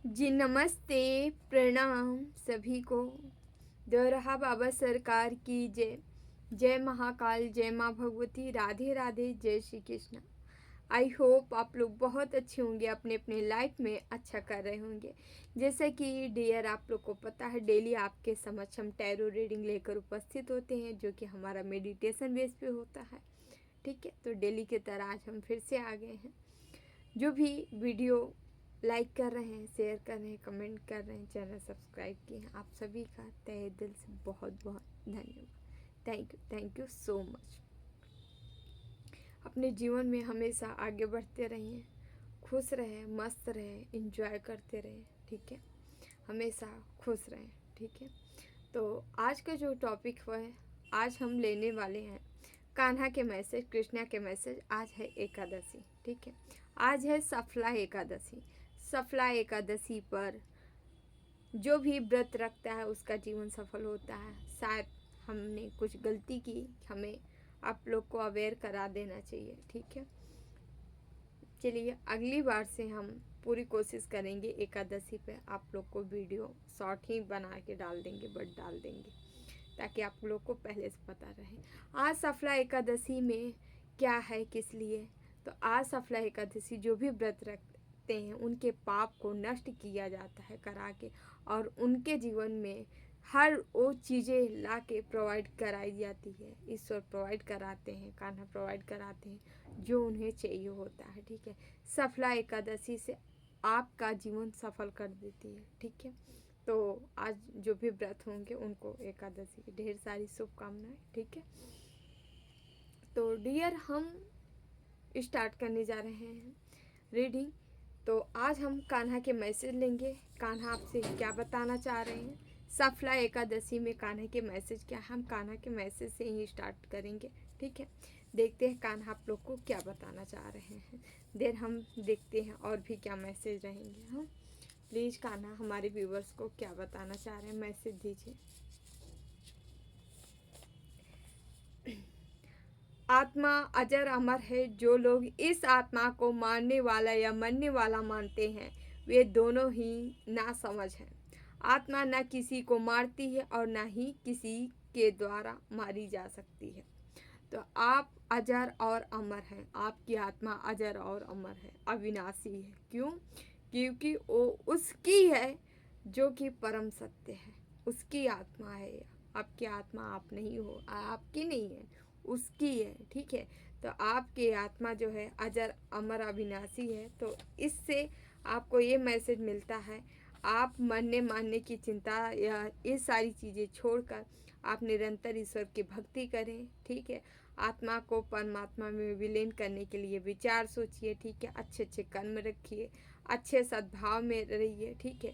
जी नमस्ते, प्रणाम सभी को। दोरहा बाबा सरकार की जय। जय महाकाल, जय माँ भगवती, राधे राधे, जय श्री कृष्ण। आई होप आप लोग बहुत अच्छे होंगे, अपने अपने लाइफ में अच्छा कर रहे होंगे। जैसे कि डियर आप लोग को पता है, डेली आपके समक्ष हम टैरो रीडिंग लेकर उपस्थित होते हैं, जो कि हमारा मेडिटेशन बेस पे होता है। ठीक है, तो डेली की तरह आज हम फिर से आ गए हैं। जो भी वीडियो लाइक कर रहे हैं, शेयर कर रहे हैं, कमेंट कर रहे हैं, चैनल सब्सक्राइब किए हैं, आप सभी का तहे दिल से बहुत बहुत धन्यवाद। Thank you so much. अपने जीवन में हमेशा आगे बढ़ते रहिए, खुश रहें, मस्त रहें, इंजॉय करते रहें। ठीक है, हमेशा खुश रहें। ठीक है, तो आज का जो टॉपिक है, आज हम लेने वाले हैं कान्हा के मैसेज, कृष्णा के मैसेज। आज है एकादशी। ठीक है, आज है सफला एकादशी। सफला एकादशी पर जो भी व्रत रखता है उसका जीवन सफल होता है। शायद हमने कुछ गलती की, हमें आप लोग को अवेयर करा देना चाहिए। ठीक है, चलिए अगली बार से हम पूरी कोशिश करेंगे एकादशी पे आप लोग को वीडियो शॉर्ट ही बना के डाल देंगे, बट डाल देंगे ताकि आप लोग को पहले से पता रहे आज सफला एकादशी में क्या है, किस लिए। तो आज सफला एकादशी जो भी व्रत रखते हैं उनके पाप को नष्ट किया जाता है करा के, और उनके जीवन में हर वो चीज़ें ला के प्रोवाइड कराई जाती है। ईश्वर प्रोवाइड कराते हैं, कान्हा प्रोवाइड कराते हैं जो उन्हें चाहिए होता है। ठीक है, सफला एकादशी से आपका जीवन सफल कर देती है। ठीक है, तो आज जो भी व्रत होंगे उनको एकादशी की ढेर सारी शुभकामनाएं। ठीक है, तो डियर हम स्टार्ट करने जा रहे हैं रीडिंग। तो आज हम कान्हा के मैसेज लेंगे। कान्हा आपसे क्या बताना चाह रहे हैं, सफला एकादशी में कान्हा के मैसेज क्या, हम कान्हा के मैसेज से ही स्टार्ट करेंगे। ठीक है, देखते हैं कान्हा आप लोग को क्या बताना चाह रहे हैं। देर हम देखते हैं और भी क्या मैसेज रहेंगे। हाँ, प्लीज़ कान्हा हमारे व्यूवर्स को क्या बताना चाह रहे हैं, मैसेज दीजिए। आत्मा अजर अमर है। जो लोग इस आत्मा को मारने वाला या मरने वाला मानते हैं वे दोनों ही ना समझ हैं। आत्मा न किसी को मारती है और न ही किसी के द्वारा मारी जा सकती है। तो आप अजर और अमर हैं, आपकी आत्मा अजर और अमर है, अविनाशी है। क्यों? क्योंकि वो उसकी है जो कि परम सत्य है। उसकी आत्मा है, आपकी आत्मा आप नहीं हो, आपकी नहीं है, उसकी है। ठीक है, तो आपकी आत्मा जो है अजर अमर अविनाशी है। तो इससे आपको ये मैसेज मिलता है, आप मरने मारने की चिंता या ये सारी चीज़ें छोड़कर आप निरंतर ईश्वर की भक्ति करें। ठीक है, आत्मा को परमात्मा में विलीन करने के लिए विचार सोचिए। ठीक है, अच्छे अच्छे कर्म रखिए, अच्छे सद्भाव में रहिए। ठीक है,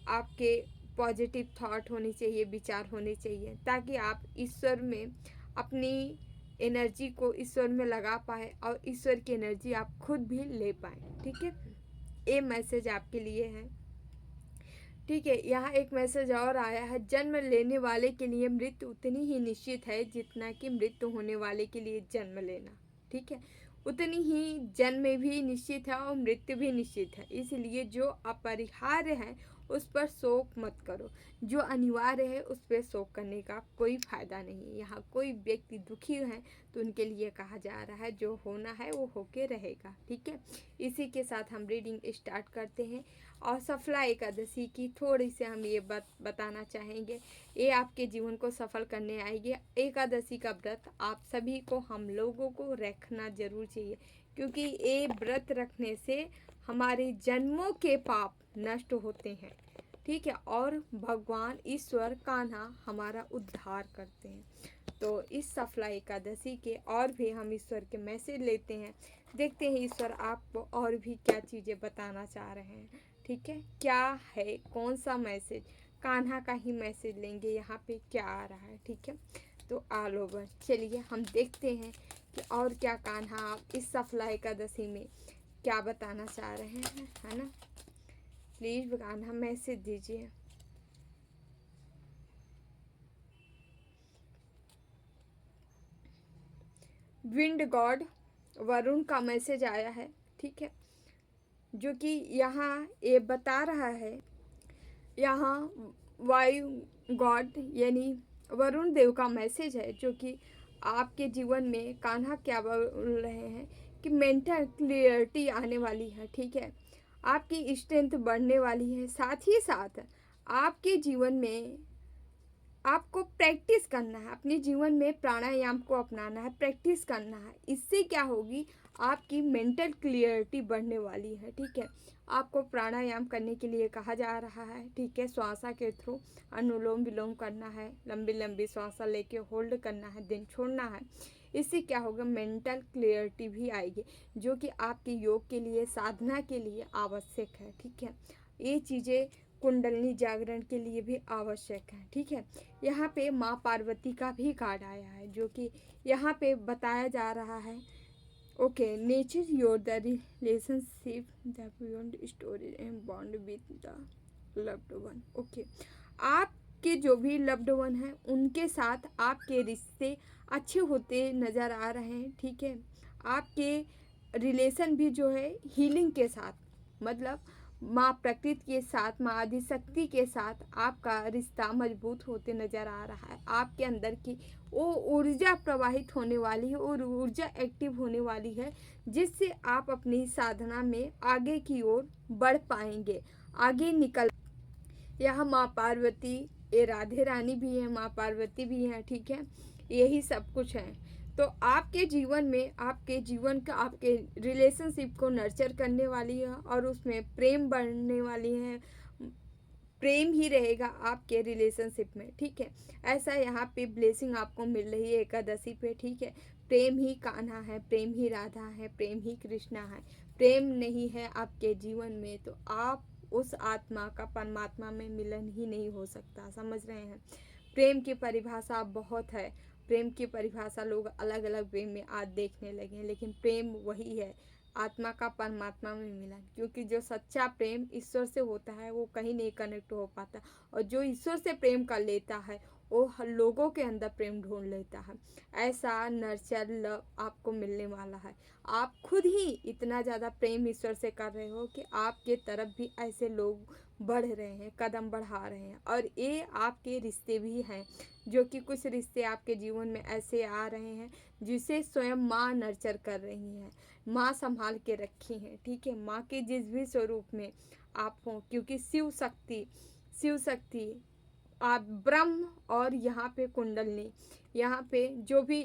आपके पॉजिटिव थॉट होनी चाहिए, विचार होने चाहिए, ताकि आप ईश्वर में अपनी एनर्जी को ईश्वर में लगा पाए और ईश्वर की एनर्जी आप खुद भी ले पाए। ठीक है, ये मैसेज आपके लिए है। ठीक है, यहाँ एक मैसेज और आया है, जन्म लेने वाले के लिए मृत्यु उतनी ही निश्चित है जितना कि मृत्यु होने वाले के लिए जन्म लेना। ठीक है, उतनी ही जन्म भी निश्चित है और मृत्यु भी निश्चित है। इसलिए जो अपरिहार्य है उस पर शोक मत करो, जो अनिवार्य है उस पर शोक करने का कोई फ़ायदा नहीं। यहाँ कोई व्यक्ति दुखी है तो उनके लिए कहा जा रहा है जो होना है वो होके रहेगा। ठीक है, इसी के साथ हम रीडिंग स्टार्ट करते हैं। और सफला एकादशी की थोड़ी सी हम ये बताना चाहेंगे, ये आपके जीवन को सफल करने आएगी। एकादशी का व्रत आप सभी को, हम लोगों को रखना जरूर चाहिए, क्योंकि ये व्रत रखने से हमारे जन्मों के पाप नष्ट होते हैं। ठीक है, और भगवान ईश्वर कान्हा हमारा उद्धार करते हैं। तो इस सफला एकादशी के और भी हम ईश्वर के मैसेज लेते हैं, देखते हैं ईश्वर आपको और भी क्या चीज़ें बताना चाह रहे हैं। ठीक है, क्या है, कौन सा मैसेज, कान्हा का ही मैसेज लेंगे, यहाँ पे क्या आ रहा है। ठीक है, तो ऑल ओवर चलिए हम देखते हैं कि और क्या कान्हा आप इस सफला एकादशी में क्या बताना चाह रहे हैं, है ना। प्लीज़ कान्हा मैसेज दीजिए। विंड गॉड वरुण का मैसेज आया है। ठीक है, जो कि यहाँ ये बता रहा है, यहाँ वायु गॉड यानी वरुण देव का मैसेज है, जो कि आपके जीवन में कान्हा क्या बोल रहे हैं कि मेंटल क्लियरिटी आने वाली है, ठीक है। आपकी स्ट्रेंथ बढ़ने वाली है, साथ ही साथ आपके जीवन में आपको प्रैक्टिस करना है, अपने जीवन में प्राणायाम को अपनाना है, प्रैक्टिस करना है। इससे क्या होगी, आपकी मेंटल क्लियरिटी बढ़ने वाली है, ठीक है। आपको प्राणायाम करने के लिए कहा जा रहा है, ठीक है। श्वासा के थ्रू अनुलोम विलोम करना है, लंबी लंबी श्वासा लेके होल्ड करना है, दिन छोड़ना है। इससे क्या होगा, मेंटल क्लियरिटी भी आएगी, जो कि आपके योग के लिए, साधना के लिए आवश्यक है, ठीक है। ये चीज़ें कुंडलिनी जागरण के लिए भी आवश्यक है, ठीक है। यहाँ पे माँ पार्वती का भी कार्ड आया है, जो कि यहाँ पे बताया जा रहा है, okay, nature your the relationship the beyond storage and bond with the loved one. Okay, आपके जो भी लव्ड वन हैं उनके साथ आपके रिश्ते अच्छे होते नज़र आ रहे हैं, ठीक है। आपके रिलेशन भी जो है हीलिंग के साथ, मतलब माँ प्रकृति के साथ, माँ आदिशक्ति के साथ आपका रिश्ता मजबूत होते नज़र आ रहा है। आपके अंदर की वो ऊर्जा प्रवाहित होने वाली है और ऊर्जा एक्टिव होने वाली है, जिससे आप अपनी साधना में आगे की ओर बढ़ पाएंगे, आगे निकल। यहाँ माँ पार्वती, ये राधे रानी भी है, माँ पार्वती भी है, ठीक है। यही सब कुछ है। तो आपके जीवन में, आपके जीवन का, आपके रिलेशनशिप को नर्चर करने वाली है और उसमें प्रेम बढ़ने वाली है, प्रेम ही रहेगा आपके रिलेशनशिप में, ठीक है। ऐसा यहाँ पे ब्लेसिंग आपको मिल रही है एकादशी पे, ठीक है। प्रेम ही कान्हा है, प्रेम ही राधा है, प्रेम ही कृष्णा है। प्रेम नहीं है आपके जीवन में तो आप उस आत्मा का परमात्मा में मिलन ही नहीं हो सकता, समझ रहे हैं। प्रेम की परिभाषा बहुत है, प्रेम की परिभाषा लोग अलग अलग वे में आज देखने लगे हैं, लेकिन प्रेम वही है, आत्मा का परमात्मा में मिलन। क्योंकि जो सच्चा प्रेम ईश्वर से होता है वो कहीं नहीं कनेक्ट हो पाता, और जो ईश्वर से प्रेम कर लेता है वो हर लोगों के अंदर प्रेम ढूंढ लेता है। ऐसा नर्चर लव आपको मिलने वाला है। आप खुद ही इतना ज़्यादा प्रेम ईश्वर से कर रहे हो कि आपके तरफ भी ऐसे लोग बढ़ रहे हैं, कदम बढ़ा रहे हैं। और ये आपके रिश्ते भी हैं, जो कि कुछ रिश्ते आपके जीवन में ऐसे आ रहे हैं जिसे स्वयं माँ नर्चर कर रही हैं, माँ संभाल के रखी हैं, ठीक है। माँ के जिस भी स्वरूप में आप हों, क्योंकि शिव शक्ति आप ब्रह्म, और यहाँ पे कुंडलनी, यहाँ पे जो भी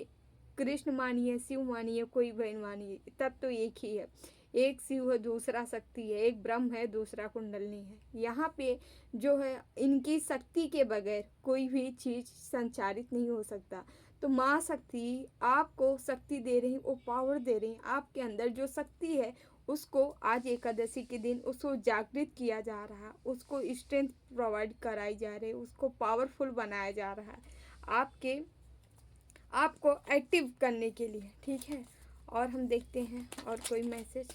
कृष्ण मानिए, शिव मानिए, कोई बहन मानिए, तब तो एक ही है। एक शिव है, दूसरा शक्ति है, एक ब्रह्म है, दूसरा कुंडलनी है। यहाँ पे जो है इनकी शक्ति के बगैर कोई भी चीज़ संचारित नहीं हो सकता। तो माँ शक्ति आपको शक्ति दे रही, वो पावर दे रही। आपके अंदर जो शक्ति है उसको आज एकादशी के दिन उसको जागृत किया जा रहा है, उसको स्ट्रेंथ प्रोवाइड कराई जा रही है, उसको पावरफुल बनाया जा रहा है आपको एक्टिव करने के लिए, ठीक है। और हम देखते हैं और कोई मैसेज।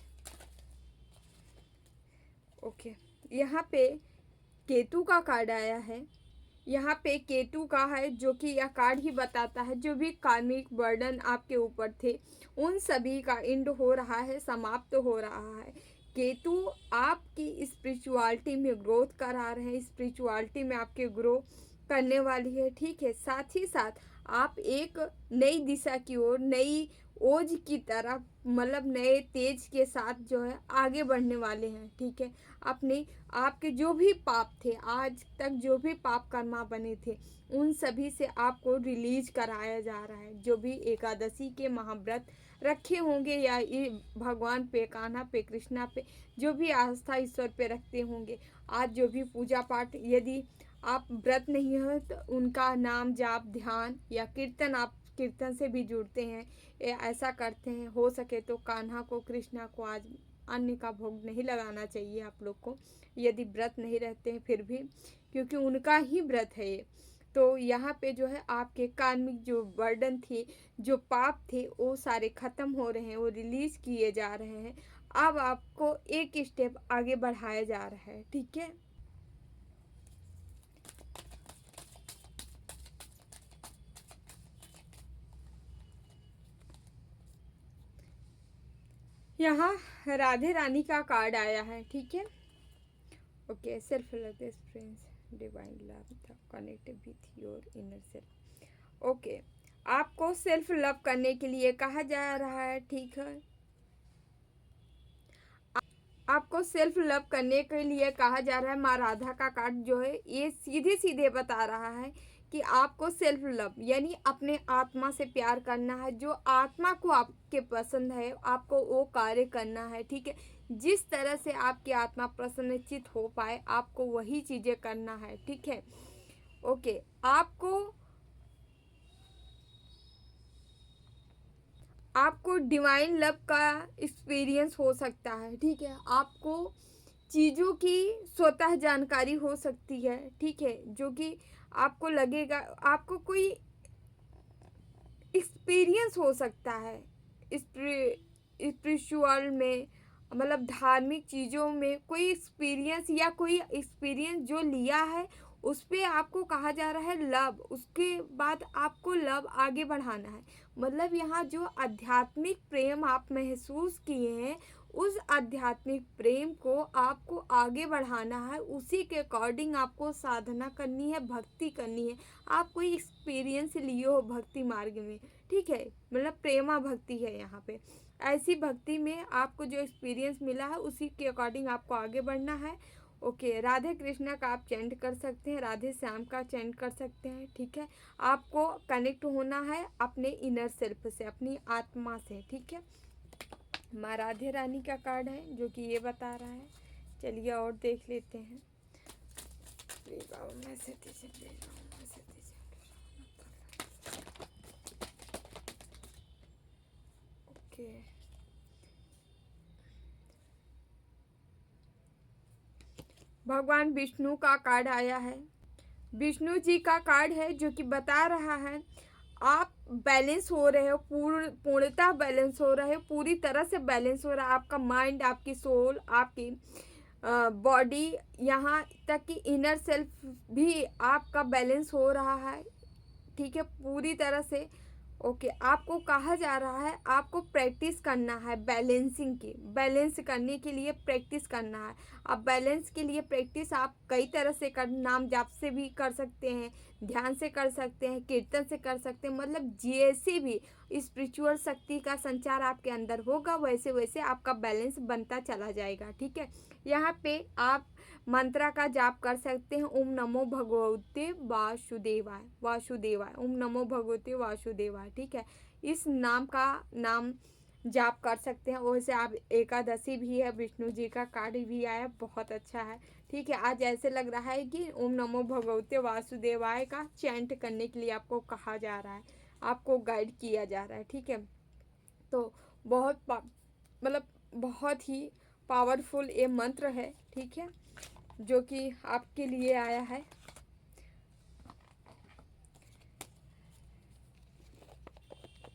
ओके, यहाँ पे केतु का कार्ड आया है। यहाँ पे केतु का है, जो कि यह कार्ड ही बताता है जो भी कार्मिक बर्डन आपके ऊपर थे उन सभी का एंड हो रहा है, समाप्त हो रहा है। केतु आपकी स्पिरिचुअलिटी में ग्रोथ करा रहे हैं, स्पिरिचुअलिटी में आपके ग्रो करने वाली है, ठीक है। साथ ही साथ आप एक नई दिशा की ओर, नई ओज की तरफ, मतलब नए तेज के साथ जो है आगे बढ़ने वाले हैं, ठीक है। अपने आपके जो भी पाप थे, आज तक जो भी पाप कर्मा बने थे, उन सभी से आपको रिलीज कराया जा रहा है। जो भी एकादशी के महाव्रत रखे होंगे या ये भगवान पे, कान्हा पे, कृष्णा पे जो भी आस्था ईश्वर पे रखते होंगे, आज जो भी पूजा पाठ, यदि आप व्रत नहीं है तो उनका नाम जाप, ध्यान या कीर्तन, आप कीर्तन से भी जुड़ते हैं, ऐसा करते हैं, हो सके तो कान्हा को, कृष्णा को आज अन्न का भोग नहीं लगाना चाहिए आप लोग को, यदि व्रत नहीं रहते हैं फिर भी, क्योंकि उनका ही व्रत है ये। तो यहाँ पे जो है आपके कार्मिक जो बर्डन थी, जो पाप थे, वो सारे ख़त्म हो रहे हैं, वो रिलीज किए जा रहे हैं। अब आपको एक स्टेप आगे बढ़ाया जा रहा है, ठीक है। यहाँ राधे रानी का कार्ड आया है, ठीक है। Okay, self love experience divine love the connect with your inner self. Okay, आपको सेल्फ लव करने के लिए कहा जा रहा है, ठीक है। आपको सेल्फ लव करने के लिए कहा जा रहा है। माँ राधा का कार्ड जो है ये सीधे सीधे बता रहा है कि आपको सेल्फ लव यानी अपने आत्मा से प्यार करना है। जो आत्मा को आपके पसंद है आपको वो कार्य करना है, ठीक है। जिस तरह से आपकी आत्मा प्रसन्नचित हो पाए आपको वही चीज़ें करना है, ठीक है। ओके, आपको डिवाइन लव का एक्सपीरियंस हो सकता है, ठीक है। आपको चीज़ों की स्वतः जानकारी हो सकती है, ठीक है। जो कि आपको लगेगा आपको कोई एक्सपीरियंस हो सकता है स्पिरिचुअल में, मतलब धार्मिक चीज़ों में कोई एक्सपीरियंस या कोई एक्सपीरियंस जो लिया है उस पे आपको कहा जा रहा है लव। उसके बाद आपको लव आगे बढ़ाना है। मतलब यहाँ जो आध्यात्मिक प्रेम आप महसूस किए हैं उस आध्यात्मिक प्रेम को आपको आगे बढ़ाना है। उसी के अकॉर्डिंग आपको साधना करनी है, भक्ति करनी है। आप कोई एक्सपीरियंस लिए हो भक्ति मार्ग में, ठीक है। मतलब प्रेमा भक्ति है यहाँ पे। ऐसी भक्ति में आपको जो एक्सपीरियंस मिला है उसी के अकॉर्डिंग आपको आगे बढ़ना है। ओके, राधे कृष्णा का आप चैंट कर सकते हैं, राधे श्याम का चैंट कर सकते हैं, ठीक है। आपको कनेक्ट होना है अपने इनर सेल्फ से, अपनी आत्मा से, ठीक है। माँ राधे रानी का कार्ड है जो कि ये बता रहा है। चलिए और देख लेते हैं। ओके, भगवान विष्णु का कार्ड आया है। विष्णु जी का कार्ड है जो कि बता रहा है आप बैलेंस हो रहे हो, पूर्णतः बैलेंस हो रहे हो, पूरी तरह से बैलेंस हो रहा है। आपका माइंड, आपकी सोल, आपकी बॉडी, यहाँ तक कि इनर सेल्फ भी आपका बैलेंस हो रहा है, ठीक है, पूरी तरह से। ओके, आपको कहा जा रहा है आपको प्रैक्टिस करना है बैलेंसिंग की। बैलेंस करने के लिए प्रैक्टिस करना है। अब बैलेंस के लिए प्रैक्टिस आप कई तरह से कर, नाम जाप से भी कर सकते हैं, ध्यान से कर सकते हैं, कीर्तन से कर सकते हैं। मतलब जैसे भी स्पिरिचुअल शक्ति का संचार आपके अंदर होगा वैसे वैसे आपका बैलेंस बनता चला जाएगा, ठीक है। यहाँ पे आप मंत्रा का जाप कर सकते हैं, ओम नमो भगवते वासुदेवाय, वासुदेवाय, ओम नमो भगवते वासुदेवाय, ठीक है। इस नाम जाप कर सकते हैं। वैसे आप एकादशी भी है, विष्णु जी का कार्ड भी आया, बहुत अच्छा है, ठीक है। आज ऐसे लग रहा है कि ओम नमो भगवते वासुदेवाय का चैंट करने के लिए आपको कहा जा रहा है, आपको गाइड किया जा रहा है, ठीक है। तो मतलब बहुत ही पावरफुल ये मंत्र है, ठीक है, जो कि आपके लिए आया है।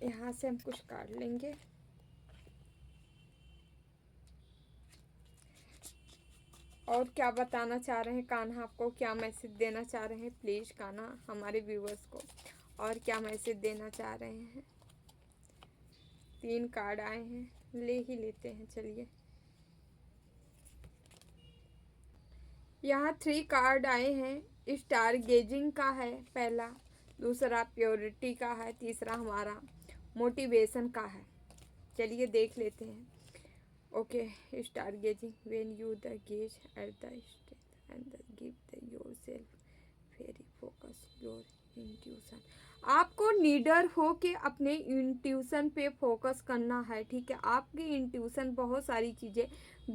यहाँ से हम कुछ काट लेंगे। और क्या बताना चाह रहे हैं कान्हा, आपको क्या मैसेज देना चाह रहे हैं प्लीज़ कान्हा हमारे व्यूअर्स को, और क्या मैसेज देना चाह रहे हैं। 3 कार्ड आए हैं, ले ही लेते हैं, चलिए। यहाँ 3 कार्ड आए हैं। स्टार गेजिंग का है पहला, दूसरा प्योरिटी का है, तीसरा हमारा मोटिवेशन का है। चलिए देख लेते हैं। Okay, star gazing, when you the gaze at the state and the give the yourself very focus your intuition. आपको नीडर हो के अपने इंट्यूशन पे फोकस करना है, ठीक है। आपकी इंट्यूशन बहुत सारी चीज़ें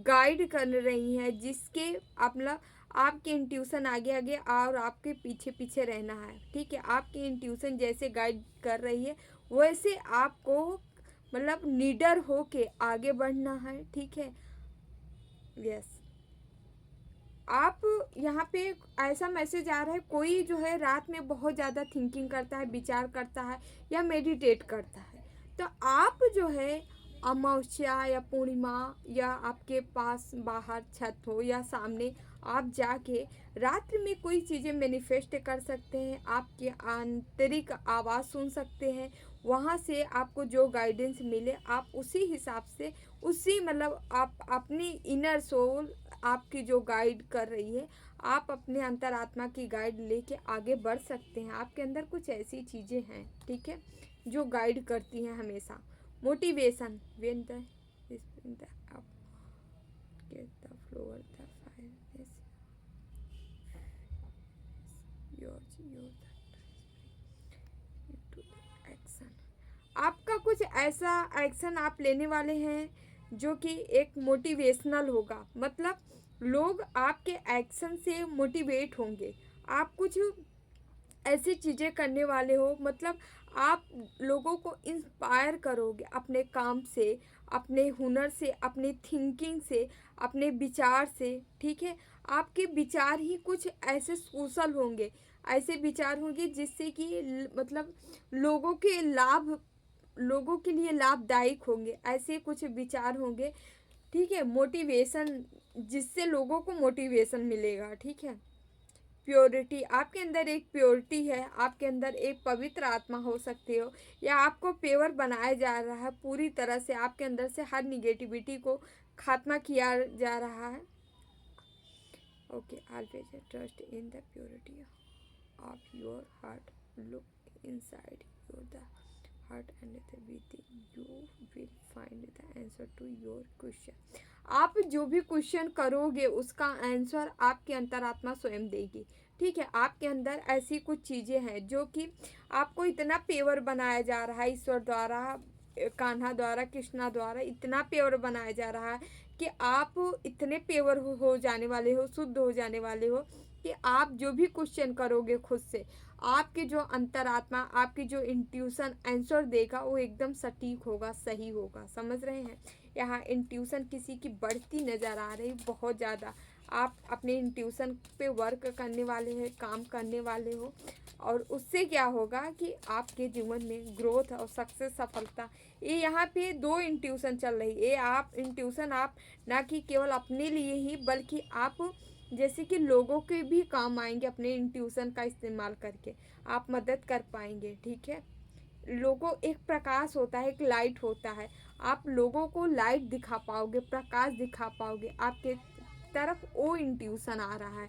गाइड कर रही हैं, जिसके मतलब आपकी इंट्यूशन आगे आगे और आपके पीछे पीछे रहना है, ठीक है। आपकी इंट्यूशन जैसे गाइड कर रही है वैसे आपको मतलब नीडर हो के आगे बढ़ना है, ठीक है। यस, आप यहाँ पे ऐसा मैसेज आ रहा है, कोई जो है रात में बहुत ज़्यादा थिंकिंग करता है, विचार करता है या मेडिटेट करता है, तो आप जो है अमावस्या या पूर्णिमा या आपके पास बाहर छत हो या सामने आप जाके रात्रि में कोई चीज़ें मैनिफेस्ट कर सकते हैं। आपकी आंतरिक आवाज़ सुन सकते हैं, वहाँ से आपको जो गाइडेंस मिले आप उसी हिसाब से उसी मतलब आप अपनी इनर सोल आपकी जो गाइड कर रही है, आप अपने अंतरात्मा की गाइड लेके आगे बढ़ सकते हैं। आपके अंदर कुछ ऐसी चीज़ें हैं, ठीक है, जो गाइड करती हैं हमेशा। Motivation when the get the floor the fire is your into the action। आपका कुछ ऐसा एक्शन आप लेने वाले हैं जो कि एक मोटिवेशनल होगा, मतलब लोग आपके एक्शन से मोटिवेट होंगे। आप कुछ ऐसी चीज़ें करने वाले हो, मतलब आप लोगों को इंस्पायर करोगे अपने काम से, अपने हुनर से, अपने थिंकिंग से, अपने विचार से, ठीक है। आपके विचार ही कुछ ऐसे सोशल होंगे, ऐसे विचार होंगे जिससे कि मतलब लोगों के लाभ, लोगों के लिए लाभदायक होंगे, ऐसे कुछ विचार होंगे, ठीक है। मोटिवेशन, जिससे लोगों को मोटिवेशन मिलेगा, ठीक है। प्योरिटी, आपके अंदर एक प्योरिटी है, आपके अंदर एक पवित्र आत्मा हो सकती हो, या आपको प्योर बनाया जा रहा है पूरी तरह से, आपके अंदर से हर निगेटिविटी को खात्मा किया जा रहा है। Okay, always trust in the purity of your heart, look inside your the heart and within you will find the answer to your question. आप जो भी क्वेश्चन करोगे उसका आंसर आपकी अंतरात्मा स्वयं देगी, ठीक है। आपके अंदर ऐसी कुछ चीज़ें हैं जो कि आपको इतना पेवर बनाया जा रहा है ईश्वर द्वारा, कान्हा द्वारा, कृष्णा द्वारा इतना पेवर बनाया जा रहा है कि आप इतने पेवर हो जाने वाले हो, शुद्ध हो जाने वाले हो कि आप जो भी क्वेश्चन करोगे खुद से, आपके जो अंतरात्मा, आपकी जो इंट्यूशन आंसर देगा वो एकदम सटीक होगा, सही होगा। समझ रहे हैं? यहाँ इंट्यूशन किसी की बढ़ती नज़र आ रही बहुत ज़्यादा। आप अपने इंट्यूशन पे वर्क करने वाले हैं, काम करने वाले हो, और उससे क्या होगा कि आपके जीवन में ग्रोथ और सक्सेस, सफलता, ये यहाँ पे दो इंट्यूशन चल रही है। ये आप इंट्यूशन आप ना कि केवल अपने लिए ही, बल्कि आप जैसे कि लोगों के भी काम आएंगे। अपने इंट्यूशन का इस्तेमाल करके आप मदद कर पाएंगे, ठीक है। लोगों, एक प्रकाश होता है, एक लाइट होता है, आप लोगों को लाइट दिखा पाओगे, प्रकाश दिखा पाओगे, आपके तरफ वो इंट्यूशन आ रहा है।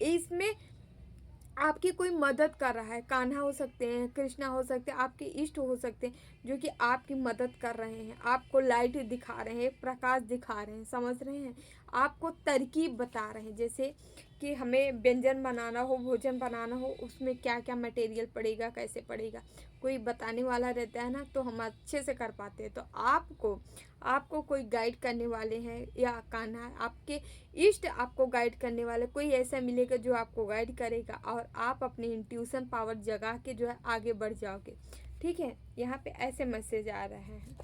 इसमें आपकी कोई मदद कर रहा है, कान्हा हो सकते हैं, कृष्णा हो सकते हैं, आपके इष्ट हो सकते हैं, जो कि आपकी मदद कर रहे हैं, आपको लाइट दिखा रहे हैं, प्रकाश दिखा रहे हैं। समझ रहे हैं? आपको तरकीब बता रहे हैं, जैसे कि हमें व्यंजन बनाना हो, भोजन बनाना हो, उसमें क्या क्या मटेरियल पड़ेगा, कैसे पड़ेगा, कोई बताने वाला रहता है ना, तो हम अच्छे से कर पाते हैं। तो आपको आपको कोई गाइड करने वाले हैं, या कान्हा, आपके इष्ट आपको गाइड करने वाले, कोई ऐसा मिलेगा जो आपको गाइड करेगा, और आप अपनी इंट्यूशन पावर जगा के जो है आगे बढ़ जाओगे, ठीक है। यहाँ पे ऐसे मैसेज आ रहे हैं।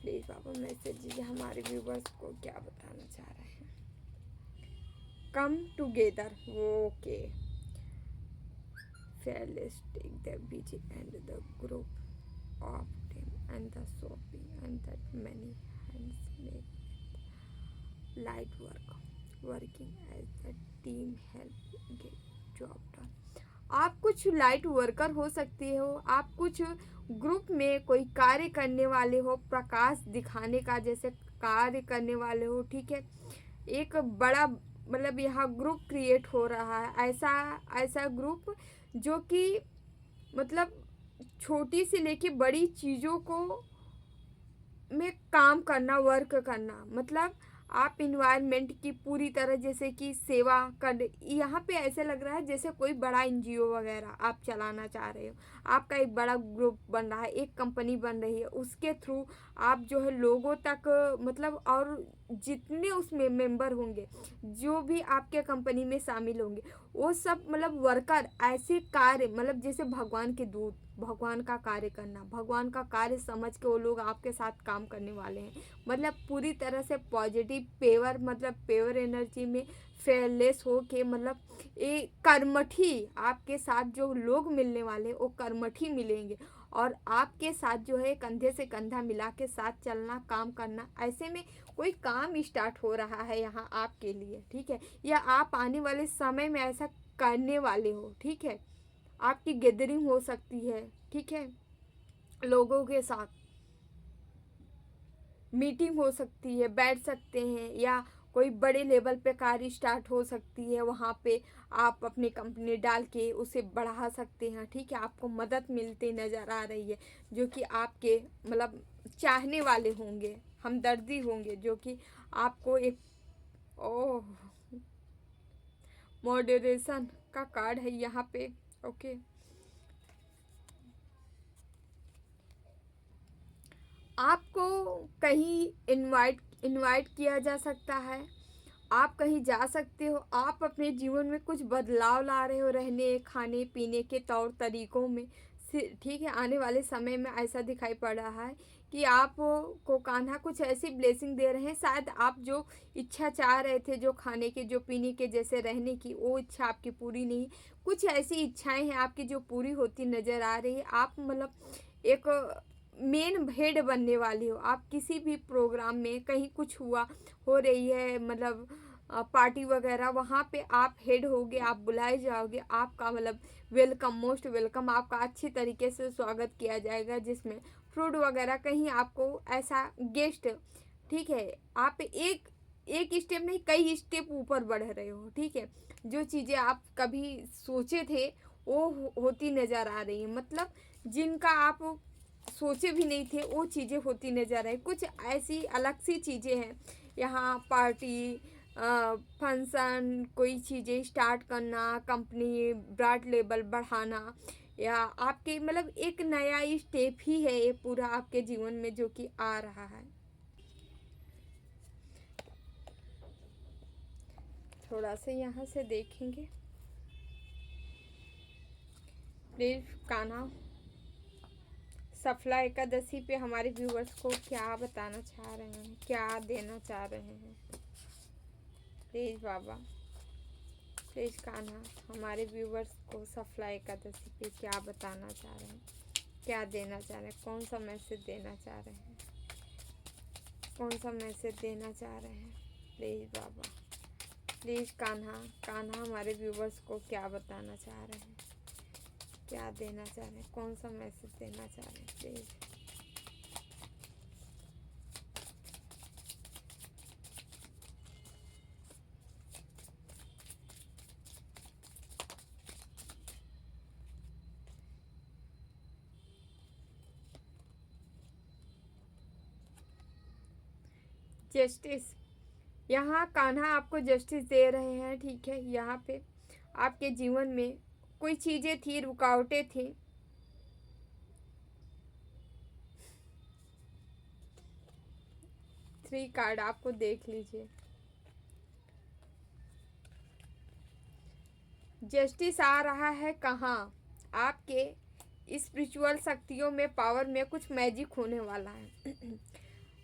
प्लीज़ बाबा मैसेज दीजिए, हमारे व्यूवर्स को क्या बताना चाह रहे हैं। Come together, okay, fearless take the BG and the group of them and the shopping and that many hands make light working as a team help get job done। आप कुछ लाइट वर्कर हो सकते हो, आप कुछ group में कोई कार्य करने वाले हो, प्रकाश दिखाने का जैसे कार्य करने वाले हो, ठीक है। एक बड़ा मतलब यहाँ ग्रुप क्रिएट हो रहा है, ऐसा ऐसा ग्रुप जो कि मतलब छोटी से लेके बड़ी चीज़ों को में काम करना, वर्क करना, मतलब आप इन्वायरमेंट की पूरी तरह जैसे कि सेवा कर, यहाँ पे ऐसे लग रहा है जैसे कोई बड़ा एनजीओ वगैरह आप चलाना चाह रहे हो। आपका एक बड़ा ग्रुप बन रहा है, एक कंपनी बन रही है, उसके थ्रू आप जो है लोगों तक मतलब, और जितने उसमें मेंबर होंगे, जो भी आपके कंपनी में शामिल होंगे, वो सब मतलब वर्कर ऐसे कार्य, मतलब जैसे भगवान के दूत, भगवान का कार्य करना, भगवान का कार्य समझ के वो लोग आपके साथ काम करने वाले हैं। मतलब पूरी तरह से पॉजिटिव पेवर, मतलब पेवर एनर्जी में फेयरलेस हो के, मतलब ये कर्मठी आपके साथ जो लोग मिलने वाले वो कर्मठी मिलेंगे, और आपके साथ जो है कंधे से कंधा मिला के साथ चलना, काम करना। ऐसे में कोई काम स्टार्ट हो रहा है यहाँ आपके लिए, ठीक है, या आप आने वाले समय में ऐसा करने वाले हो, ठीक है। आपकी गैदरिंग हो सकती है, ठीक है, लोगों के साथ, मीटिंग हो सकती है, बैठ सकते हैं, या कोई बड़े लेवल पे कार्य स्टार्ट हो सकती है, वहाँ पे आप अपनी कंपनी डाल के उसे बढ़ा सकते हैं। ठीक है, आपको मदद मिलती नज़र आ रही है, जो कि आपके मतलब चाहने वाले होंगे, हमदर्दी होंगे, जो कि आपको एक ओह मॉडरेशन का कार्ड है यहाँ पे। ओके, आपको कहीं इनवाइट किया जा सकता है, आप कहीं जा सकते हो, आप अपने जीवन में कुछ बदलाव ला रहे हो रहने खाने पीने के तौर तरीकों में। ठीक है, आने वाले समय में ऐसा दिखाई पड़ रहा है कि आप को कान्हा कुछ ऐसी ब्लेसिंग दे रहे हैं। शायद आप जो इच्छा चाह रहे थे, जो खाने के जो पीने के जैसे रहने की, वो इच्छा आपकी पूरी नहीं, कुछ ऐसी इच्छाएं हैं आपकी जो पूरी होती नज़र आ रही है। आप मतलब एक मेन हेड बनने वाली हो। आप किसी भी प्रोग्राम में कहीं कुछ हुआ हो रही है, मतलब पार्टी वगैरह, वहाँ पे आप हेड होगे, आप बुलाए जाओगे, आपका मतलब वेलकम, मोस्ट वेलकम, आपका अच्छी तरीके से स्वागत किया जाएगा, जिसमें फ्रूट वगैरह कहीं आपको ऐसा गेस्ट। ठीक है, आप एक स्टेप नहीं, कई स्टेप ऊपर बढ़ रहे हो। ठीक है, जो चीज़ें आप कभी सोचे थे वो होती नज़र आ रही है, मतलब जिनका आप सोचे भी नहीं थे वो चीज़ें होती नज़र आई। कुछ ऐसी अलग सी चीज़ें हैं यहाँ, पार्टी, फंक्शन, कोई चीज़ें स्टार्ट करना, कंपनी ब्रांड लेवल बढ़ाना, या आपके मतलब एक नया स्टेप ही है ये पूरा आपके जीवन में जो कि आ रहा है। थोड़ा सा यहाँ से देखेंगे प्लीज कान्हा, सफला एकादशी पे हमारे व्यूवर्स को क्या बताना चाह रहे हैं, क्या देना चाह रहे हैं। प्लीज़ बाबा, प्लीज़ कान्हा, हमारे व्यूवर्स को सफला एकादशी पे क्या बताना चाह रहे हैं, क्या देना चाह रहे हैं, कौन सा मैसेज देना चाह रहे हैं, कौन सा मैसेज देना चाह रहे हैं। Please Baba, please Kanha, Kanha हमारे व्यूवर्स को क्या बताना चाह रहे हैं, क्या देना चाह रहे हैं, कौन सा मैसेज देना चाह रहे हैं। प्लीज़ जस्टिस, यहाँ कान्हा आपको जस्टिस दे रहे हैं। ठीक है, यहाँ पे आपके जीवन में कोई चीज़ें थी, रुकावटें थी, 3 कार्ड आपको देख लीजिए। जस्टिस आ रहा है कहाँ, आपके स्पिरिचुअल शक्तियों में, पावर में कुछ मैजिक होने वाला है।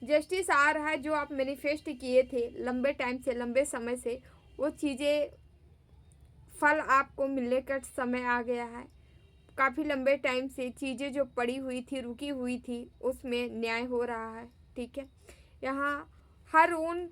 जस्टिस आ रहा है, जो आप मैनिफेस्ट किए थे लंबे टाइम से, लंबे समय से, वो चीज़ें फल आपको मिलने का समय आ गया है। काफ़ी लंबे टाइम से चीज़ें जो पड़ी हुई थी, रुकी हुई थी, उसमें न्याय हो रहा है। ठीक है, यहाँ हर उन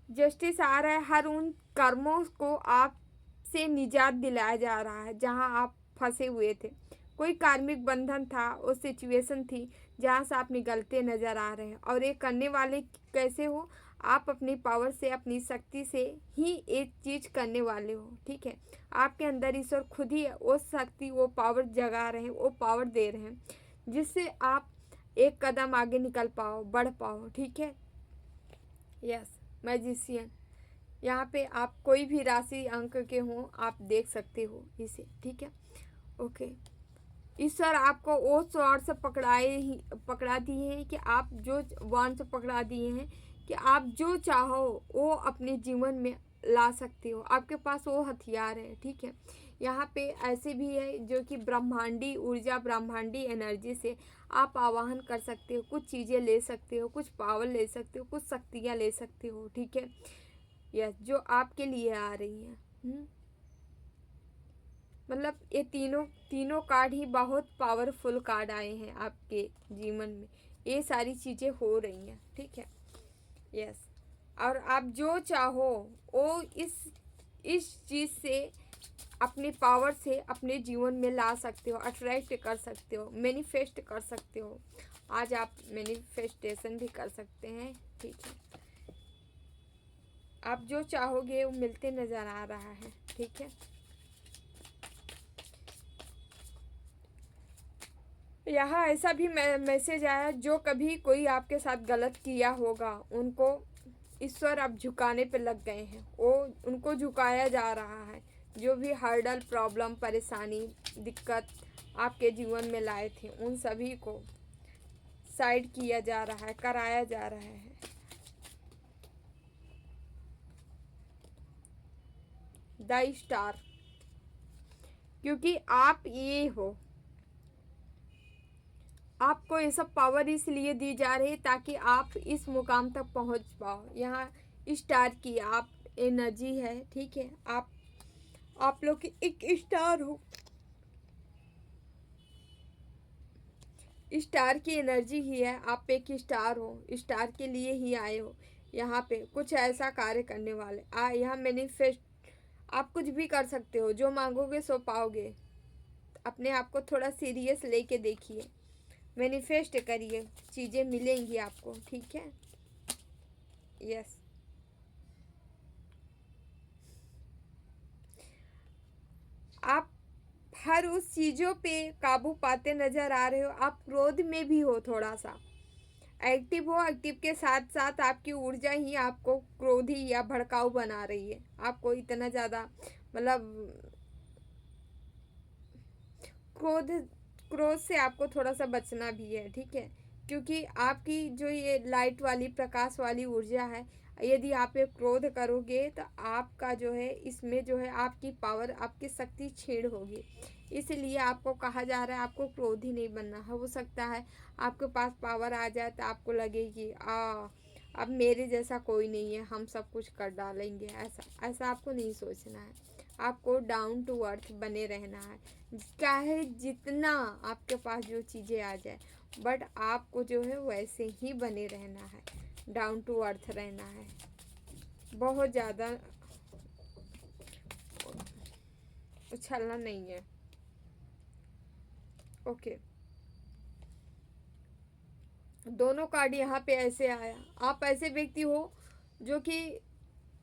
जस्टिस आ रहा है, हर उन कर्मों को आप से निजात दिलाया जा रहा है जहाँ आप फंसे हुए थे। कोई कार्मिक बंधन था, वो सिचुएशन थी जहाँ से आप निकलते नज़र आ रहे हैं। और ये करने वाले कैसे हो, आप अपनी पावर से, अपनी शक्ति से ही एक चीज़ करने वाले हो। ठीक है, आपके अंदर ईश्वर खुद ही वो शक्ति, वो पावर जगा रहे हैं, वो पावर दे रहे हैं, जिससे आप एक कदम आगे निकल पाओ, बढ़ पाओ। ठीक है, यस, मैजिशियन, यहाँ पे आप कोई भी राशि अंक के हों, आप देख सकते हो इसे। ठीक है, ओके, ईश्वर आपको वो स्वॉर्ड से पकड़ा दिए हैं कि आप जो वाण से पकड़ा दिए हैं कि आप जो चाहो वो अपने जीवन में ला सकते हो, आपके पास वो हथियार है। ठीक है, यहाँ पे ऐसे भी है जो कि ब्रह्मांडी ऊर्जा, ब्रह्मांडी एनर्जी से आप आवाहन कर सकते हो, कुछ चीज़ें ले सकते हो, कुछ पावर ले सकते हो, कुछ शक्तियाँ ले सकते हो। ठीक है, यस, जो आपके लिए आ रही हैं। मतलब ये तीनों कार्ड ही बहुत पावरफुल कार्ड आए हैं आपके जीवन में, ये सारी चीज़ें हो रही हैं। ठीक है, यस, और आप जो चाहो वो इस चीज़ से, अपनी पावर से अपने जीवन में ला सकते हो, अट्रैक्ट कर सकते हो, मैनिफेस्ट कर सकते हो। आज आप मैनिफेस्टेशन भी कर सकते हैं, ठीक है। आप जो चाहोगे वो मिलते नज़र आ रहा है, ठीक है। यहाँ ऐसा भी मैसेज आया, जो कभी कोई आपके साथ गलत किया होगा उनको ईश्वर अब झुकाने पे लग गए हैं, वो उनको झुकाया जा रहा है। जो भी हर्डल, प्रॉब्लम, परेशानी, दिक्कत आपके जीवन में लाए थे, उन सभी को साइड किया जा रहा है, कराया जा रहा है। द स्टार, क्योंकि आप ये हो, आपको ये सब पावर इसलिए दी जा रही है ताकि आप इस मुकाम तक पहुंच पाओ। यहाँ स्टार की आप एनर्जी है, ठीक है। आप लोग की एक स्टार हो, स्टार की एनर्जी ही है। आप एक स्टार हो, स्टार के लिए ही आए हो यहाँ पे कुछ ऐसा कार्य करने वाले। यहाँ मैनिफेस्ट, आप कुछ भी कर सकते हो, जो मांगोगे सो पाओगे। अपने आप को थोड़ा सीरियस लेके देखिए, मैनिफेस्ट करिए, चीज़ें मिलेंगी आपको, ठीक है। यस, आप हर उस चीज़ों पे काबू पाते नज़र आ रहे हो। आप क्रोध में भी हो, थोड़ा सा एक्टिव हो। एक्टिव के साथ साथ आपकी ऊर्जा ही आपको क्रोधी या भड़काऊ बना रही है। आपको इतना ज़्यादा मतलब क्रोध क्रोध से आपको थोड़ा सा बचना भी है, ठीक है। क्योंकि आपकी जो ये लाइट वाली, प्रकाश वाली ऊर्जा है, यदि आप ये क्रोध करोगे तो आपका जो है, इसमें जो है आपकी पावर, आपकी शक्ति छीड़ होगी। इसलिए आपको कहा जा रहा है आपको क्रोधी नहीं बनना है। हो सकता है आपके पास पावर आ जाए तो आपको लगे कि अब मेरे जैसा कोई नहीं है, हम सब कुछ कर डालेंगे। ऐसा आपको नहीं सोचना है। आपको डाउन टू अर्थ बने रहना है, चाहे जितना आपके पास जो चीज़ें आ जाए, बट आपको जो है वैसे ही बने रहना है, डाउन टू अर्थ रहना है। बहुत ज़्यादा उछलना नहीं है, ओके। दोनों कार्ड यहाँ पे ऐसे आया। आप ऐसे व्यक्ति हो जो कि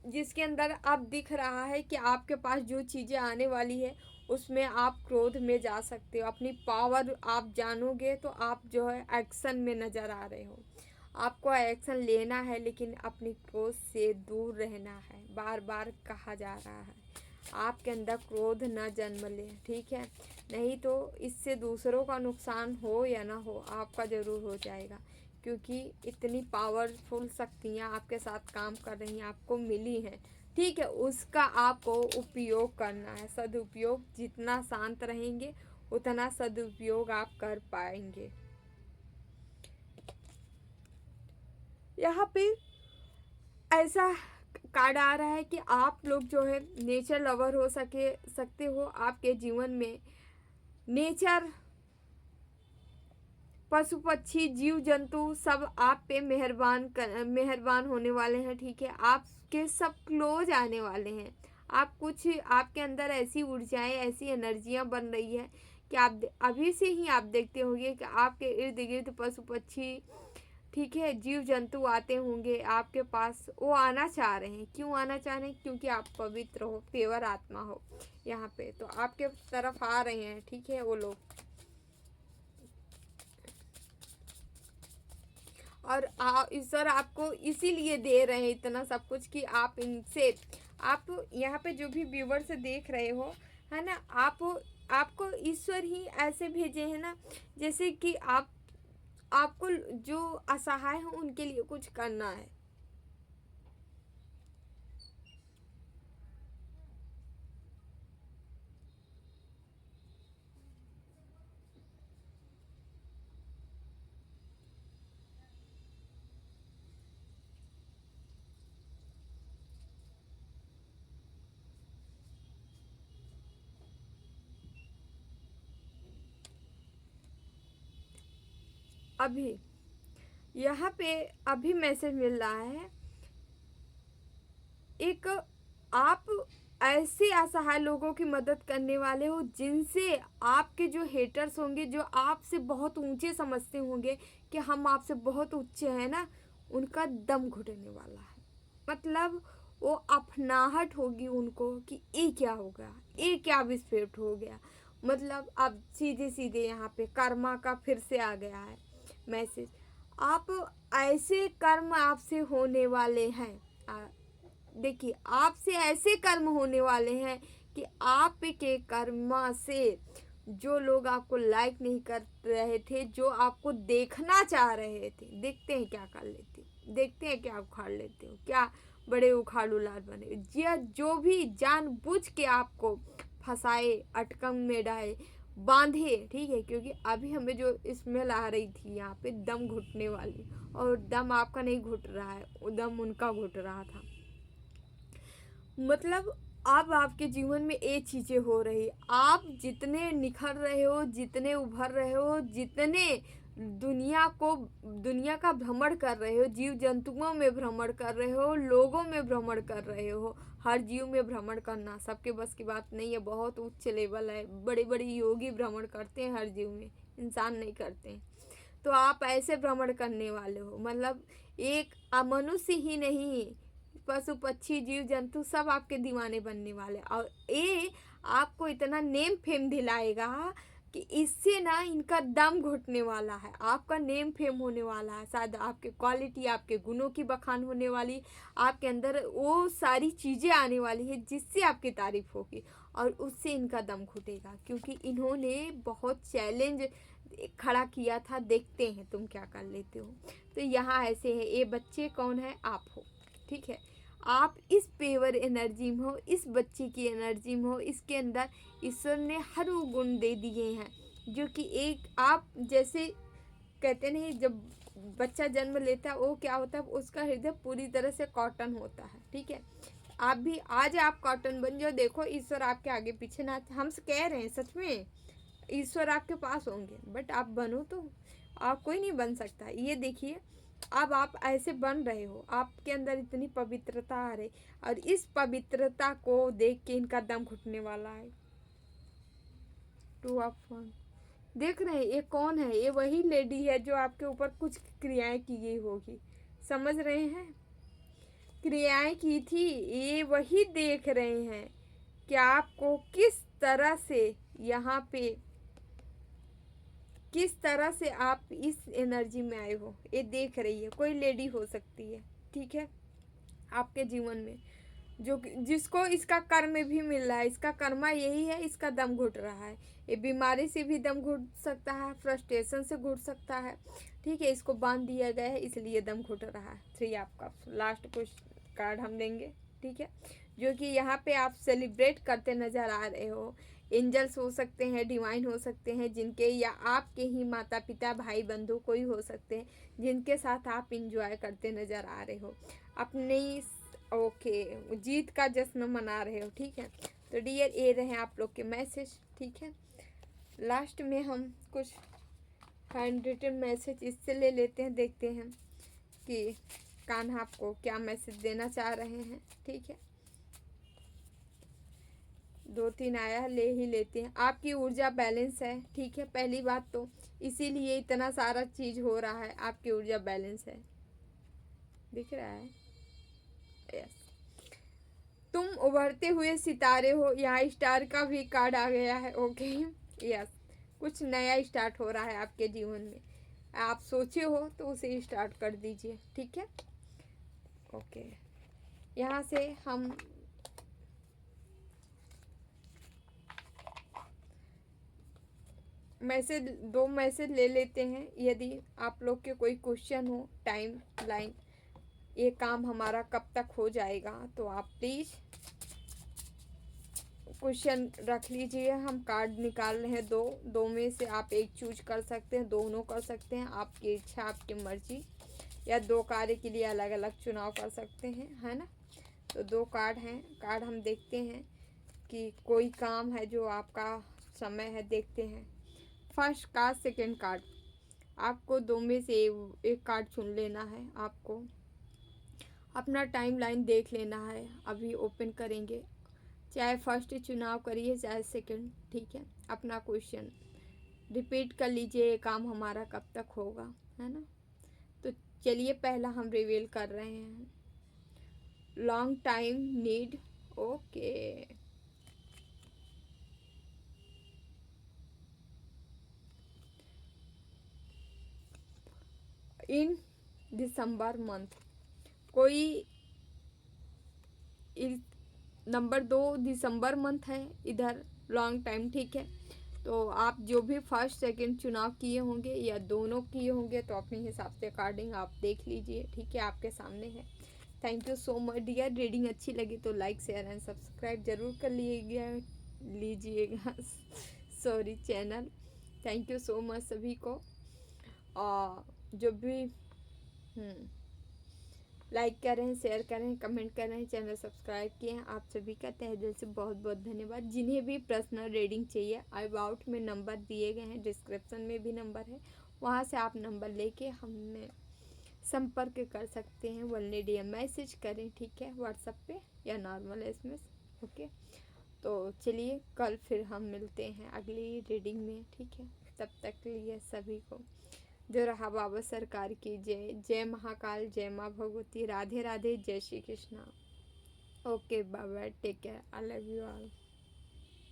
जिसके अंदर आप दिख रहा है कि आपके पास जो चीज़ें आने वाली है उसमें आप क्रोध में जा सकते हो। अपनी पावर आप जानोगे तो आप जो है एक्शन में नज़र आ रहे हो। आपको एक्शन लेना है, लेकिन अपनी क्रोध से दूर रहना है। बार बार कहा जा रहा है आपके अंदर क्रोध न जन्म ले, ठीक है। नहीं तो इससे दूसरों का नुकसान हो या ना हो, आपका ज़रूर हो जाएगा। क्योंकि इतनी पावरफुल शक्तियाँ आपके साथ काम कर रही हैं, आपको मिली हैं, ठीक है। उसका आपको उपयोग करना है, सदुपयोग। जितना शांत रहेंगे उतना सदुपयोग आप कर पाएंगे। यहाँ पे ऐसा कार्ड आ रहा है कि आप लोग जो है नेचर लवर हो सकते हो। आपके जीवन में नेचर, पशु पक्षी, जीव जंतु सब आप पे मेहरबान होने वाले हैं, ठीक है। आपके सब क्लोज आने वाले हैं। आपके अंदर ऐसी ऊर्जाएं, ऐसी एनर्जियां बन रही है कि आप अभी से ही आप देखते होंगे कि आपके इर्द गिर्द पशु पक्षी, ठीक है, जीव जंतु आते होंगे आपके पास। वो आना चाह रहे हैं। क्यों आना चाह रहे हैं? क्योंकि आप पवित्र हो, पेवर आत्मा हो यहाँ पे, तो आपके तरफ आ रहे हैं, ठीक है, वो लोग। और ईश्वर आपको इसीलिए दे रहे हैं इतना सब कुछ कि आप इनसे, आप यहाँ पे जो भी व्यूवर्स देख रहे हो, है ना, आपको ईश्वर ही ऐसे भेजे हैं ना, जैसे कि आपको जो असहाय हो उनके लिए कुछ करना है। अभी यहाँ पे अभी मैसेज मिल रहा है, एक आप ऐसे असहाय लोगों की मदद करने वाले हो जिनसे आपके जो हेटर्स होंगे, जो आपसे बहुत ऊंचे समझते होंगे कि हम आपसे बहुत ऊंचे हैं ना, उनका दम घुटने वाला है। मतलब वो अपनाहट होगी उनको कि ये क्या हो गया, ये क्या विस्फोट हो गया। मतलब अब सीधे सीधे यहाँ पे कर्मा का फिर से आ गया है मैसेज। आप ऐसे कर्म आपसे होने वाले हैं, देखिए आपसे ऐसे कर्म होने वाले हैं कि आपके कर्मा से जो लोग आपको लाइक नहीं कर रहे थे, जो आपको देखना चाह रहे थे, देखते हैं क्या कर लेते हो, देखते हैं क्या उखाड़ लेते हो, क्या बड़े उखाड़ू लाल बने, या जो भी जानबूझ के आपको फंसाए, अटकम में डाले, बांधे, ठीक है। क्योंकि अभी हमें जो स्मेल आ रही थी यहाँ पे दम घुटने वाली, और दम आपका नहीं घुट रहा है, दम उनका घुट रहा था। मतलब अब आपके जीवन में ये चीज़ें हो रही, आप जितने निखर रहे हो, जितने उभर रहे हो, जितने दुनिया का भ्रमण कर रहे हो, जीव जंतुओं में भ्रमण कर रहे हो, लोगों में भ्रमण कर रहे हो, हर जीव में भ्रमण करना सबके बस की बात नहीं है, बहुत उच्च लेवल है। बड़े बड़े योगी भ्रमण करते हैं हर जीव में, इंसान नहीं करते हैं। तो आप ऐसे भ्रमण करने वाले हो, मतलब एक मनुष्य ही नहीं, पशु पक्षी जीव जंतु सब आपके दीवाने बनने वाले। और ये आपको इतना नेम फेम दिलाएगा कि इससे ना इनका दम घुटने वाला है, आपका नेम फेम होने वाला है। शायद आपके क्वालिटी, आपके गुणों की बखान होने वाली, आपके अंदर वो सारी चीज़ें आने वाली है जिससे आपकी तारीफ होगी, और उससे इनका दम घुटेगा। क्योंकि इन्होंने बहुत चैलेंज खड़ा किया था, देखते हैं तुम क्या कर लेते हो। तो यहाँ ऐसे है, ये बच्चे कौन है, आप हो, ठीक है। आप इस पेवर एनर्जी में हो, इस बच्चे की एनर्जी में हो, इसके अंदर ईश्वर ने हर वो गुण दे दिए हैं जो कि एक आप जैसे कहते नहीं, जब बच्चा जन्म लेता है वो क्या होता है, उसका हृदय पूरी तरह से कॉटन होता है, ठीक है। आप भी आज आप कॉटन बन जाओ, देखो ईश्वर आपके आगे पीछे ना, हम कह रहे हैं सच में ईश्वर आपके पास होंगे, बट आप बनो तो, आप कोई नहीं बन सकता। ये देखिए अब आप ऐसे बन रहे हो, आपके अंदर इतनी पवित्रता आ रही, और इस पवित्रता को देख के इनका दम घुटने वाला है। टू ऑफ वन देख रहे हैं, ये कौन है, ये वही लेडी है जो आपके ऊपर कुछ क्रियाएं की गई होगी, समझ रहे हैं, क्रियाएं की थी, ये वही देख रहे हैं कि आपको किस तरह से यहाँ पे, किस तरह से आप इस एनर्जी में आए हो, ये देख रही है। कोई लेडी हो सकती है, ठीक है, आपके जीवन में जो जिसको इसका कर्म भी मिल रहा है, इसका कर्मा यही है, इसका दम घुट रहा है। ये बीमारी से भी दम घुट सकता है, फ्रस्ट्रेशन से घुट सकता है, ठीक है। इसको बांध दिया गया है इसलिए दम घुट रहा है। 3 आपका लास्ट कुछ कार्ड हम देंगे, ठीक है, जो कि यहाँ पे आप सेलिब्रेट करते नज़र आ रहे हो। एंजल्स हो सकते हैं, डिवाइन हो सकते हैं जिनके, या आपके ही माता पिता भाई बंधु कोई हो सकते हैं जिनके साथ आप इंजॉय करते नज़र आ रहे हो, अपनी ओके जीत का जश्न मना रहे हो, ठीक है। तो डियर ये रहे आप लोग के मैसेज, ठीक है। लास्ट में हम कुछ हैंड रिटन मैसेज इससे ले लेते हैं, देखते हैं कि कान्हा आपको क्या मैसेज देना चाह रहे हैं, ठीक है। 2-3 आया, ले ही लेते हैं। आपकी ऊर्जा बैलेंस है, ठीक है, पहली बात तो इसीलिए इतना सारा चीज़ हो रहा है, आपकी ऊर्जा बैलेंस है, दिख रहा है, यस। तुम उभरते हुए सितारे हो, यहाँ स्टार का भी कार्ड आ गया है, ओके, यस। कुछ नया स्टार्ट हो रहा है आपके जीवन में, आप सोचे हो तो उसे स्टार्ट कर दीजिए, ठीक है, ओके। यहाँ से हम मैसेज 2 मैसेज ले लेते हैं। यदि आप लोग के कोई क्वेश्चन हो, टाइम लाइन, ये काम हमारा कब तक हो जाएगा, तो आप प्लीज़ क्वेश्चन रख लीजिए। हम कार्ड निकाल रहे हैं 2 में से आप एक चूज कर सकते हैं, दोनों कर सकते हैं, आपकी इच्छा, आपकी मर्जी, या 2 कार्य के लिए अलग अलग चुनाव कर सकते हैं, है ना। तो 2 कार्ड हैं, कार्ड हम देखते हैं कि कोई काम है जो आपका समय है, देखते हैं। फर्स्ट कार्ड, सेकेंड कार्ड, आपको 2 में से एक कार्ड चुन लेना है, आपको अपना टाइम लाइन देख लेना है। अभी ओपन करेंगे, चाहे फर्स्ट चुनाव करिए चाहे सेकंड, ठीक है। अपना क्वेश्चन रिपीट कर लीजिए, ये काम हमारा कब तक होगा, है ना। तो चलिए पहला हम रिवील कर रहे हैं, लॉन्ग टाइम नीड, ओके। इन दिसंबर मंथ, कोई नंबर 2 दिसंबर मंथ है इधर, लॉन्ग टाइम, ठीक है। तो आप जो भी फर्स्ट सेकंड चुनाव किए होंगे या दोनों किए होंगे तो अपने हिसाब से अकॉर्डिंग आप देख लीजिए, ठीक है, आपके सामने है। Thank you so much dear. Reading अच्छी लगी तो लाइक शेयर एंड सब्सक्राइब जरूर कर लीजिएगा sorry channel. Thank you so much सभी को। और जो भी लाइक करें, शेयर करें, कमेंट करें, चैनल सब्सक्राइब किए हैं, आप सभी का तहे दिल से बहुत बहुत धन्यवाद। जिन्हें भी पर्सनल रीडिंग चाहिए, अबाउट में नंबर दिए गए हैं, डिस्क्रिप्शन में भी नंबर है, वहाँ से आप नंबर लेके हमें संपर्क कर सकते हैं। वनली DM मैसेज करें, ठीक है, व्हाट्सएप पे या नॉर्मल SMS, ओके। तो चलिए कल फिर हम मिलते हैं अगली रीडिंग में, ठीक है। तब तक के लिए सभी को जो रहा बाबा सरकार की जय। जय महाकाल, जय माँ भगवती, राधे राधे, जय Shri Krishna. Okay bye bye, take care, I love you all.